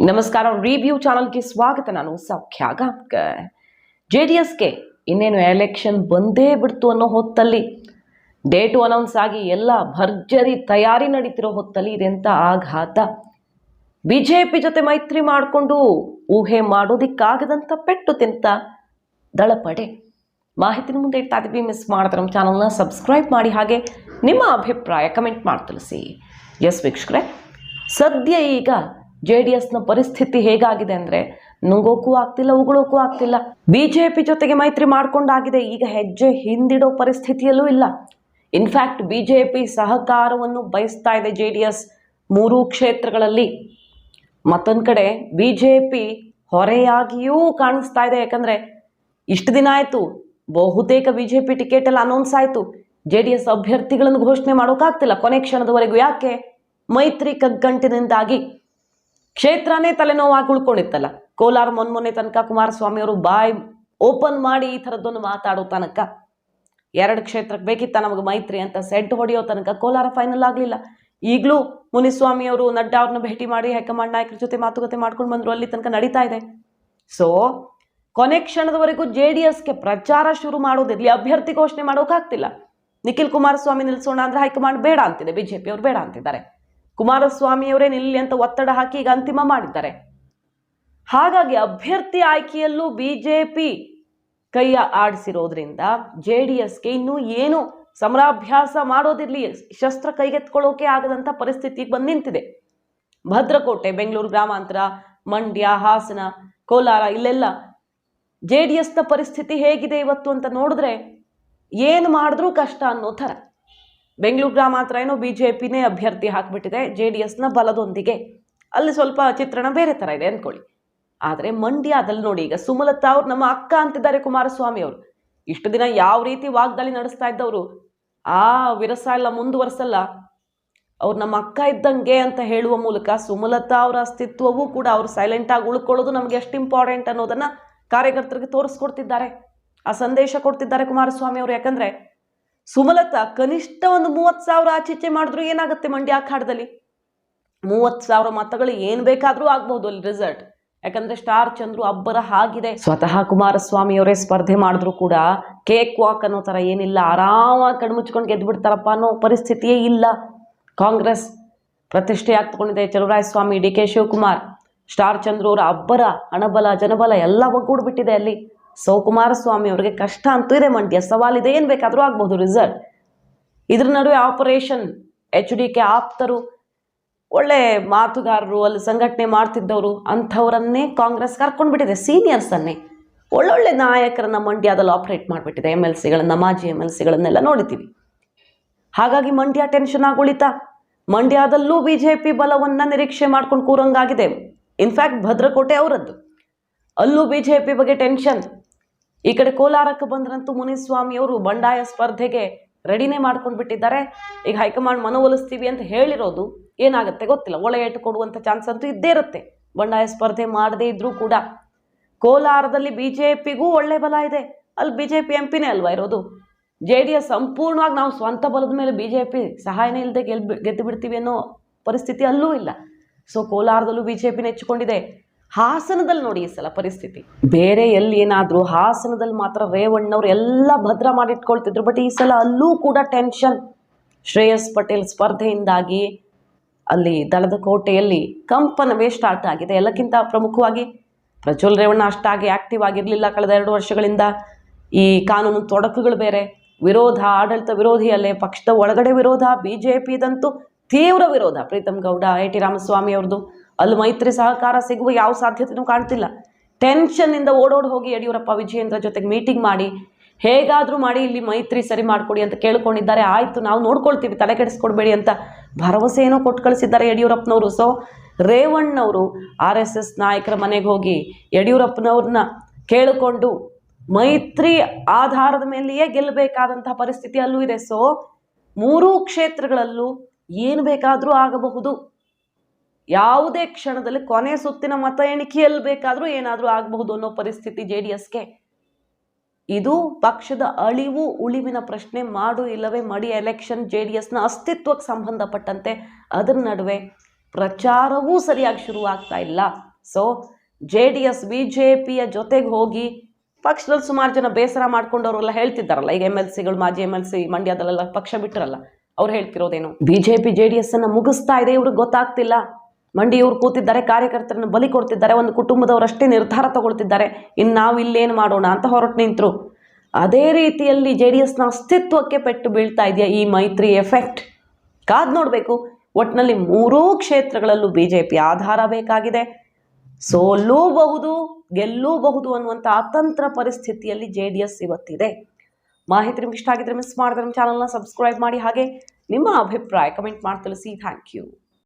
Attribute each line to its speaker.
Speaker 1: ನಮಸ್ಕಾರ. ರಿವ್ಯೂ ಚಾನಲ್ಗೆ ಸ್ವಾಗತ. ನಾನು ಸೌಖ್ಯ ಗಾಂವ್ಕರ್. JDSಗೆ ಇನ್ನೇನು ಎಲೆಕ್ಷನ್ ಬಂದೇ ಬಿಡ್ತು ಅನ್ನೋ ಹೊತ್ತಲ್ಲಿ ಡೇಟು ಅನೌನ್ಸ್ ಆಗಿ ಎಲ್ಲ ಭರ್ಜರಿ ತಯಾರಿ ನಡೀತಿರೋ ಹೊತ್ತಲ್ಲಿ ಇದೆಂತ ಆಘಾತ. BJP ಜೊತೆ ಮೈತ್ರಿ ಮಾಡಿಕೊಂಡು ಊಹೆ ಮಾಡೋದಿಕ್ಕಾಗದಂಥ ಪೆಟ್ಟು ತಿಂತ ದಳಪಡೆ. ಮಾಹಿತಿನ ಮುಂದೆ ಇಡ್ತಾ ಇದ್ದೀವಿ. ಮಿಸ್ ಮಾಡಿದ್ರೆ ನಮ್ಮ ಚಾನಲ್ನ ಸಬ್ಸ್ಕ್ರೈಬ್ ಮಾಡಿ, ಹಾಗೆ ನಿಮ್ಮ ಅಭಿಪ್ರಾಯ ಕಮೆಂಟ್ ಮಾಡಿ ತಿಳಿಸಿ. ಎಸ್ ವೀಕ್ಷಕರೇ, ಸದ್ಯ ಈಗ JDSನ ಪರಿಸ್ಥಿತಿ ಹೇಗಾಗಿದೆ ಅಂದರೆ ನುಂಗೋಕ್ಕೂ ಆಗ್ತಿಲ್ಲ, ಉಗುಳೋಕ್ಕೂ ಆಗ್ತಿಲ್ಲ. BJP ಜೊತೆಗೆ ಮೈತ್ರಿ ಮಾಡ್ಕೊಂಡಾಗಿದೆ, ಈಗ ಹೆಜ್ಜೆ ಹಿಂದಿಡೋ ಪರಿಸ್ಥಿತಿಯಲ್ಲೂ ಇಲ್ಲ. ಇನ್ಫ್ಯಾಕ್ಟ್ BJP ಸಹಕಾರವನ್ನು ಬಯಸ್ತಾ ಇದೆ JDS ಮೂರೂ ಕ್ಷೇತ್ರಗಳಲ್ಲಿ. ಮತ್ತೊಂದು ಕಡೆ BJP ಹೊರೆಯಾಗಿಯೂ ಕಾಣಿಸ್ತಾ ಇದೆ. ಯಾಕಂದರೆ ಇಷ್ಟು ದಿನ ಆಯಿತು, ಬಹುತೇಕ BJP ಟಿಕೆಟ್ ಎಲ್ಲ ಅನೌನ್ಸ್ ಆಯಿತು, JDS ಅಭ್ಯರ್ಥಿಗಳನ್ನು ಘೋಷಣೆ ಮಾಡೋಕ್ಕಾಗ್ತಿಲ್ಲ ಕೊನೆ ಕ್ಷಣದವರೆಗೂ. ಯಾಕೆ? ಮೈತ್ರಿ ಕಗ್ಗಂಟಿನಿಂದಾಗಿ. ಕ್ಷೇತ್ರನೇ ತಲೆನೋವಾಗಿ ಉಳ್ಕೊಂಡಿತ್ತಲ್ಲ. ಕೋಲಾರ ಮೊನ್ನೆ ತನಕ ಕುಮಾರಸ್ವಾಮಿ ಅವರು ಬಾಯ್ ಓಪನ್ ಮಾಡಿ ಈ ಥರದ್ದೊಂದು ಮಾತಾಡೋ ತನಕ, 2 ಕ್ಷೇತ್ರಕ್ಕೆ ಬೇಕಿತ್ತ ನಮಗೆ ಮೈತ್ರಿ ಅಂತ ಸೆಡ್ ಹೊಡೆಯೋ ತನಕ ಕೋಲಾರ ಫೈನಲ್ ಆಗಲಿಲ್ಲ. ಈಗಲೂ ಮುನಿಸ್ವಾಮಿ ಅವರು ನಡ್ಡಾ ಅವ್ರನ್ನ ಭೇಟಿ ಮಾಡಿ ಹೈಕಮಾಂಡ್ ನಾಯಕರ ಜೊತೆ ಮಾತುಕತೆ ಮಾಡ್ಕೊಂಡು ಬಂದರು, ಅಲ್ಲಿ ತನಕ ನಡೀತಾ ಇದೆ. ಸೊ ಕೊನೆ ಕ್ಷಣದವರೆಗೂ JDSಗೆ ಪ್ರಚಾರ ಶುರು ಮಾಡೋದಿರಲಿ, ಅಭ್ಯರ್ಥಿ ಘೋಷಣೆ ಮಾಡೋಕ್ಕಾಗ್ತಿಲ್ಲ. ನಿಖಿಲ್ ಕುಮಾರಸ್ವಾಮಿ ನಿಲ್ಲಿಸೋಣ ಅಂದರೆ ಹೈಕಮಾಂಡ್ ಬೇಡ ಅಂತಿದೆ, BJP ಅವರು ಬೇಡ ಅಂತಿದ್ದಾರೆ. ಕುಮಾರಸ್ವಾಮಿಯವರೇ ನಿಲ್ಲಿ ಅಂತ ಒತ್ತಡ ಹಾಕಿ ಈಗ ಅಂತಿಮ ಮಾಡಿದ್ದಾರೆ. ಹಾಗಾಗಿ ಅಭ್ಯರ್ಥಿ ಆಯ್ಕೆಯಲ್ಲೂ BJP ಕೈಯ ಆಡಿಸಿರೋದ್ರಿಂದ JDSಗೆ ಇನ್ನೂ ಏನು ಸಮರಾಭ್ಯಾಸ ಮಾಡೋದಿರಲಿ, ಶಸ್ತ್ರ ಕೈಗೆತ್ಕೊಳ್ಳೋಕೆ ಆಗದಂಥ ಪರಿಸ್ಥಿತಿಗೆ ಬಂದು ನಿಂತಿದೆ. ಭದ್ರಕೋಟೆ, ಬೆಂಗಳೂರು ಗ್ರಾಮಾಂತರ, ಮಂಡ್ಯ, ಹಾಸನ, ಕೋಲಾರ, ಇಲ್ಲೆಲ್ಲ JDSನ ಪರಿಸ್ಥಿತಿ ಹೇಗಿದೆ ಇವತ್ತು ಅಂತ ನೋಡಿದ್ರೆ ಏನು ಮಾಡಿದ್ರೂ ಕಷ್ಟ ಅನ್ನೋ ಥರ. ಬೆಂಗಳೂರು ಗ್ರಾಮಾಂತರ ಏನೋ BJPನೇ ಅಭ್ಯರ್ಥಿ ಹಾಕಿಬಿಟ್ಟಿದೆ JDSನ ಬಲದೊಂದಿಗೆ, ಅಲ್ಲಿ ಸ್ವಲ್ಪ ಚಿತ್ರಣ ಬೇರೆ ಥರ ಇದೆ ಅಂದ್ಕೊಳ್ಳಿ. ಆದರೆ ಮಂಡ್ಯದಲ್ಲಿ ನೋಡಿ, ಈಗ ಸುಮಲತಾ ಅವ್ರು ನಮ್ಮ ಅಕ್ಕ ಅಂತಿದ್ದಾರೆ ಕುಮಾರಸ್ವಾಮಿ ಅವರು. ಇಷ್ಟು ದಿನ ಯಾವ ರೀತಿ ವಾಗ್ದಾಳಿ ನಡೆಸ್ತಾ ಇದ್ದವರು, ಆ ವಿರಸ ಎಲ್ಲ ಮುಂದುವರ್ಸಲ್ಲ, ಅವ್ರು ನಮ್ಮ ಅಕ್ಕ ಇದ್ದಂಗೆ ಅಂತ ಹೇಳುವ ಮೂಲಕ ಸುಮಲತಾ ಅವರ ಅಸ್ತಿತ್ವವೂ ಕೂಡ ಅವ್ರು ಸೈಲೆಂಟಾಗಿ ಉಳ್ಕೊಳ್ಳೋದು ನಮಗೆ ಎಷ್ಟು ಇಂಪಾರ್ಟೆಂಟ್ ಅನ್ನೋದನ್ನು ಕಾರ್ಯಕರ್ತರಿಗೆ ತೋರಿಸ್ಕೊಡ್ತಿದ್ದಾರೆ, ಆ ಸಂದೇಶ ಕೊಡ್ತಿದ್ದಾರೆ ಕುಮಾರಸ್ವಾಮಿ ಅವರು. ಯಾಕಂದರೆ ಸುಮಲತಾ ಕನಿಷ್ಠ ಒಂದು 30,000 ಆಚೀಚೆ ಮಾಡಿದ್ರು ಏನಾಗುತ್ತೆ ಮಂಡ್ಯ ಅಖಾಡದಲ್ಲಿ? 30,000 ಮತಗಳು ಏನು ಬೇಕಾದರೂ ಆಗ್ಬಹುದು ಅಲ್ಲಿ ರಿಸಲ್ಟ್. ಯಾಕಂದರೆ ಸ್ಟಾರ್ ಚಂದ್ರು ಅಬ್ಬರ ಆಗಿದೆ. ಸ್ವತಃ ಕುಮಾರಸ್ವಾಮಿ ಅವರೇ ಸ್ಪರ್ಧೆ ಮಾಡಿದ್ರು ಕೂಡ ಕೇಕ್ ವಾಕ್ ಅನ್ನೋ ಥರ ಏನಿಲ್ಲ, ಆರಾಮಾಗಿ ಕಣ್ಮುಚ್ಕೊಂಡು ಗೆದ್ದುಬಿಡ್ತಾರಪ್ಪ ಅನ್ನೋ ಪರಿಸ್ಥಿತಿಯೇ ಇಲ್ಲ. ಕಾಂಗ್ರೆಸ್ ಪ್ರತಿಷ್ಠೆ ಆಗ್ತಕೊಂಡಿದೆ. ಚಲುವರಾಯಸ್ವಾಮಿ, DK ಶಿವಕುಮಾರ್, ಸ್ಟಾರ್ ಚಂದ್ರು ಅವರ ಅಬ್ಬರ, ಹಣಬಲ, ಜನಬಲ ಎಲ್ಲ ಒಗ್ಗೂಡ್ಬಿಟ್ಟಿದೆ ಅಲ್ಲಿ. ಸೊ ಕುಮಾರಸ್ವಾಮಿ ಅವರಿಗೆ ಕಷ್ಟ ಅಂತೂ ಇದೆ. ಮಂಡ್ಯ ಸವಾಲಿದೆ, ಏನು ಬೇಕಾದರೂ ಆಗ್ಬೋದು ರಿಸಲ್ಟ್. ಇದ್ರ ನಡುವೆ ಆಪರೇಷನ್ HDK ಆಪ್ತರು, ಒಳ್ಳೆ ಮಾತುಗಾರರು, ಅಲ್ಲಿ ಸಂಘಟನೆ ಮಾಡ್ತಿದ್ದವರು, ಅಂಥವರನ್ನೇ ಕಾಂಗ್ರೆಸ್ ಕರ್ಕೊಂಡ್ಬಿಟ್ಟಿದೆ. ಸೀನಿಯರ್ಸನ್ನೇ ಒಳ್ಳೊಳ್ಳೆ ನಾಯಕರನ್ನ ಮಂಡ್ಯದಲ್ಲಿ ಆಪರೇಟ್ ಮಾಡಿಬಿಟ್ಟಿದೆ. MLCಗಳನ್ನ, ಮಾಜಿ MLCಗಳನ್ನೆಲ್ಲ ನೋಡಿದ್ದೀವಿ. ಹಾಗಾಗಿ ಮಂಡ್ಯ ಟೆನ್ಷನ್ ಆಗುಳಿತಾ. ಮಂಡ್ಯದಲ್ಲೂ BJP ಬಲವನ್ನು ನಿರೀಕ್ಷೆ ಮಾಡ್ಕೊಂಡು ಕೂರಂಗಾಗಿದೆ. ಇನ್ಫ್ಯಾಕ್ಟ್ ಭದ್ರಕೋಟೆ ಅವರದ್ದು, ಅಲ್ಲೂ BJP ಬಗ್ಗೆ ಟೆನ್ಷನ್. ಈ ಕಡೆ ಕೋಲಾರಕ್ಕೆ ಬಂದ್ರಂತೂ ಮುನಿಸ್ವಾಮಿ ಅವರು ಬಂಡಾಯ ಸ್ಪರ್ಧೆಗೆ ರೆಡಿನೇ ಮಾಡ್ಕೊಂಡು ಬಿಟ್ಟಿದ್ದಾರೆ. ಈಗ ಹೈಕಮಾಂಡ್ ಮನವೊಲಿಸ್ತೀವಿ ಅಂತ ಹೇಳಿರೋದು ಏನಾಗುತ್ತೆ ಗೊತ್ತಿಲ್ಲ, ಒಳ ಏಟು ಕೊಡುವಂಥ ಚಾನ್ಸ್ ಅಂತೂ ಇದ್ದೇ ಇರುತ್ತೆ. ಬಂಡಾಯ ಸ್ಪರ್ಧೆ ಮಾಡದೇ ಇದ್ರೂ ಕೂಡ ಕೋಲಾರದಲ್ಲಿ BJPಗೂ ಒಳ್ಳೆ ಬಲ ಇದೆ. ಅಲ್ಲಿ BJP MPನೇ ಅಲ್ವಾ ಇರೋದು. JDS ಸಂಪೂರ್ಣವಾಗಿ ನಾವು ಸ್ವಂತ ಬಲದ ಮೇಲೆ BJP ಸಹಾಯನೇ ಇಲ್ಲದೆ ಗೆದ್ದು ಬಿಡ್ತೀವಿ ಅನ್ನೋ ಪರಿಸ್ಥಿತಿ ಅಲ್ಲೂ ಇಲ್ಲ. ಸೊ ಕೋಲಾರದಲ್ಲೂ BJPನೇ ಹೆಚ್ಚಿಕೊಂಡಿದೆ. ಹಾಸನದಲ್ಲಿ ನೋಡಿ ಈ ಸಲ ಪರಿಸ್ಥಿತಿ ಬೇರೆ. ಎಲ್ಲಿ ಏನಾದರೂ ಹಾಸನದಲ್ಲಿ ಮಾತ್ರ ರೇವಣ್ಣವ್ರು ಎಲ್ಲ ಭದ್ರ ಮಾಡಿಟ್ಕೊಳ್ತಿದ್ರು, ಬಟ್ ಈ ಸಲ ಅಲ್ಲೂ ಕೂಡ ಟೆನ್ಷನ್. ಶ್ರೇಯಸ್ ಪಟೇಲ್ ಸ್ಪರ್ಧೆಯಿಂದಾಗಿ ಅಲ್ಲಿ ದಳದ ಕೋಟೆಯಲ್ಲಿ ಕಂಪನವೇ ಸ್ಟಾರ್ಟ್ ಆಗಿದೆ. ಎಲ್ಲಕ್ಕಿಂತ ಪ್ರಮುಖವಾಗಿ ಪ್ರಜ್ವಲ್ ರೇವಣ್ಣ ಅಷ್ಟಾಗಿ ಆ್ಯಕ್ಟಿವ್ ಆಗಿರಲಿಲ್ಲ ಕಳೆದ 2 ವರ್ಷಗಳಿಂದ. ಈ ಕಾನೂನು ತೊಡಕುಗಳು ಬೇರೆ, ವಿರೋಧ, ಆಡಳಿತ ವಿರೋಧಿಯಲ್ಲೇ ಪಕ್ಷದ ಒಳಗಡೆ ವಿರೋಧ, BJPದಂತೂ ತೀವ್ರ ವಿರೋಧ. ಪ್ರೀತಮ್ ಗೌಡ, AT ರಾಮಸ್ವಾಮಿ ಅವ್ರದ್ದು ಅಲ್ಲಿ ಮೈತ್ರಿ ಸಹಕಾರ ಸಿಗುವ ಯಾವ ಸಾಧ್ಯತೆಯೂ ಕಾಣ್ತಿಲ್ಲ. ಟೆನ್ಷನ್ನಿಂದ ಓಡೋಡಿ ಹೋಗಿ ಯಡಿಯೂರಪ್ಪ ವಿಜಯೇಂದ್ರ ಜೊತೆಗೆ ಮೀಟಿಂಗ್ ಮಾಡಿ ಹೇಗಾದರೂ ಮಾಡಿ ಇಲ್ಲಿ ಮೈತ್ರಿ ಸರಿ ಮಾಡಿಕೊಡಿ ಅಂತ ಕೇಳ್ಕೊಂಡಿದ್ದಾರೆ. ಆಯಿತು, ನಾವು ನೋಡ್ಕೊಳ್ತೀವಿ, ತಲೆ ಕೆಡಿಸ್ಕೊಡ್ಬೇಡಿ ಅಂತ ಭರವಸೆಏನೋ ಕೊಟ್ಟು ಕಳಿಸಿದ್ದಾರೆ ಯಡಿಯೂರಪ್ಪನವರು. ಸೊ ರೇವಣ್ಣವರು RSS ನಾಯಕರ ಮನೆಗೆ ಹೋಗಿ ಯಡಿಯೂರಪ್ಪನವ್ರನ್ನ ಕೇಳಿಕೊಂಡು ಮೈತ್ರಿ ಆಧಾರದ ಮೇಲೆಯೇ ಗೆಲ್ಲಬೇಕಾದಂಥ ಪರಿಸ್ಥಿತಿ ಅಲ್ಲೂ ಇದೆ. ಸೊ ಮೂರೂ ಕ್ಷೇತ್ರಗಳಲ್ಲೂ ಏನು ಬೇಕಾದರೂ ಆಗಬಹುದು. ಯಾವುದೇ ಕ್ಷಣದಲ್ಲಿ ಕೊನೆ ಸುತ್ತಿನ ಮತ ಎಣಿಕೆಯಲ್ಲಿ ಬೇಕಾದರೂ ಏನಾದರೂ ಆಗಬಹುದು ಅನ್ನೋ ಪರಿಸ್ಥಿತಿ JDSಗೆ. ಇದು ಪಕ್ಷದ ಅಳಿವು ಉಳಿವಿನ ಪ್ರಶ್ನೆ. ಮಾಡು ಇಲ್ಲವೇ ಮಡಿ ಎಲೆಕ್ಷನ್ JDSನ ಅಸ್ತಿತ್ವಕ್ಕೆ ಸಂಬಂಧಪಟ್ಟಂತೆ. ಅದರ ನಡುವೆ ಪ್ರಚಾರವೂ ಸರಿಯಾಗಿ ಶುರುವಾಗ್ತಾ ಇಲ್ಲ. ಸೊ JDS BJPಯ ಜೊತೆಗೆ ಹೋಗಿ ಪಕ್ಷದಲ್ಲಿ ಸುಮಾರು ಜನ ಬೇಸರ ಮಾಡ್ಕೊಂಡವರೆಲ್ಲ ಹೇಳ್ತಿದ್ದಾರಲ್ಲ, ಈಗ MLCಗಳು ಮಾಜಿ MLC ಮಂಡ್ಯದಲ್ಲೆಲ್ಲ ಪಕ್ಷ ಬಿಟ್ಟರಲ್ಲ, ಅವ್ರು ಹೇಳ್ತಿರೋದೇನು BJP JDS ಅನ್ನು ಮುಗಿಸ್ತಾ ಇದೆ, ಇವ್ರಿಗೆ ಗೊತ್ತಾಗ್ತಿಲ್ಲ. ಮಂಡಿಯವ್ರು ಕೂತಿದ್ದಾರೆ, ಕಾರ್ಯಕರ್ತರನ್ನು ಬಲಿ ಕೊಡ್ತಿದ್ದಾರೆ, ಒಂದು ಕುಟುಂಬದವರಷ್ಟೇ ನಿರ್ಧಾರ ತಗೊಳ್ತಿದ್ದಾರೆ, ಇನ್ನು ನಾವು ಇಲ್ಲೇನು ಮಾಡೋಣ ಅಂತ ಹೊರಟು ನಿಂತರು. ಅದೇ ರೀತಿಯಲ್ಲಿ JDSನ ಅಸ್ತಿತ್ವಕ್ಕೆ ಪೆಟ್ಟು ಬೀಳ್ತಾ ಇದೆಯಾ ಈ ಮೈತ್ರಿ ಎಫೆಕ್ಟ್? ಕಾದ್ ನೋಡಬೇಕು. ಒಟ್ಟಿನಲ್ಲಿ ಮೂರೂ ಕ್ಷೇತ್ರಗಳಲ್ಲೂ BJP ಆಧಾರ ಬೇಕಾಗಿದೆ. ಸೋಲೂಬಹುದು, ಗೆಲ್ಲೂಬಹುದು ಅನ್ನುವಂಥ ಅತಂತ್ರ ಪರಿಸ್ಥಿತಿಯಲ್ಲಿ JDS ಇವತ್ತಿದೆ. ಮಾಹಿತಿ ನಿಮ್ಗೆ ಇಷ್ಟ ಆಗಿದ್ರೆ ಮಿಸ್ ಮಾಡಿದ್ರೆ ನಮ್ಮ ಚಾನಲ್ನ ಸಬ್ಸ್ಕ್ರೈಬ್ ಮಾಡಿ, ಹಾಗೆ ನಿಮ್ಮ ಅಭಿಪ್ರಾಯ ಕಮೆಂಟ್ ಮಾಡಿ ತಿಳಿಸಿ. Thank you.